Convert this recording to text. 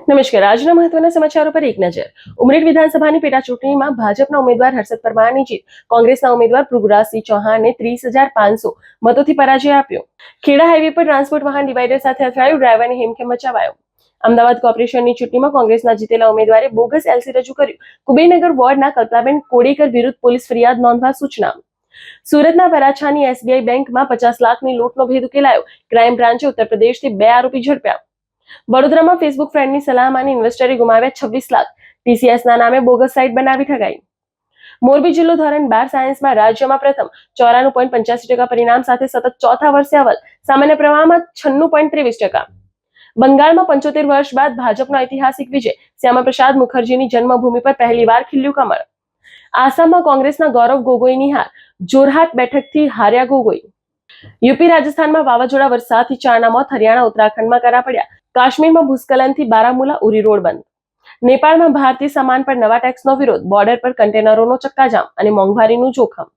નમસ્કાર. આજના મહત્વના સમાચારો પર એક નજર. ઉમરેઠ વિધાનસભાની પેટા ચૂંટણીમાં ભાજપના ઉમેદવાર હર્ષદ પરમારની જીત, કોંગ્રેસના ઉમેદવાર પૃથ્વીરાજસિંહ ચૌહાણને 30,500 મતોથી પરાજય આપ્યો. ખેડા હાઈવે પર ટ્રાન્સપોર્ટ વાહન ડિવાઈડર સાથે અથડાયું, ડ્રાઈવરને હેમખેમ મચાવાયો. અમદાવાદ કોર્પોરેશનની ચૂંટણીમાં કોંગ્રેસના જીતેલા ઉમેદવારે બોગસ એલસી રજૂ કર્યું, કુબેરનગર વોર્ડના કલ્પનાબેન કોડેકર વિરુદ્ધ પોલીસ ફરિયાદ નોંધવા સૂચના. સુરતના વરાછાની એસબીઆઈ બેંકમાં 50 લાખની લૂંટનો ભેદ ઉકેલાયો, ક્રાઇમ બ્રાન્ચે ઉત્તર પ્રદેશથી 2 આરોપી ઝડપ્યા. વડોદરામાં ફેસબુક ફ્રેન્ડની સલાહ માની ઇન્વેસ્ટરે ગુમાવ્યા 26 લાખ, ટીસીએસના નામે બોગસ સાઇટ બનાવી ઠગાઈ. મોરબી જિલ્લો ધોરણ 12 સાયન્સમાં રાજ્યમાં પ્રથમ 94.85% પરિણામ સાથે સતત ચોથા વર્ષે અવ્વલ, સામાન્ય પ્રવાહમાં 96.23%. બંગાળમાં 75 વર્ષ બાદ ભાજપનો ઐતિહાસિક વિજય, શ્યામાપ્રસાદ મુખર્જીની જન્મભૂમિ પર પહેલીવાર ખીલ્યું કમળ. આસામમાં કોંગ્રેસના ગૌરવ ગોગોઈની હાર, જોરહાટ બેઠકથી હાર્યા ગોગોઈ. યુપી રાજસ્થાનમાં વાવાઝોડા વરસાદથી 4ના મોત, હરિયાણા ઉત્તરાખંડમાં કરા પડ્યા. કાશ્મીરમાં ભૂસ્ખલનથી બારામુલા ઉરી રોડ બંધ. નેપાળમાં ભારતીય સામાન પર નવા ટેક્સનો વિરોધ, બોર્ડર પર કન્ટેનરોનો ચક્કાજામ અને મોંઘવારીનું જોખમ.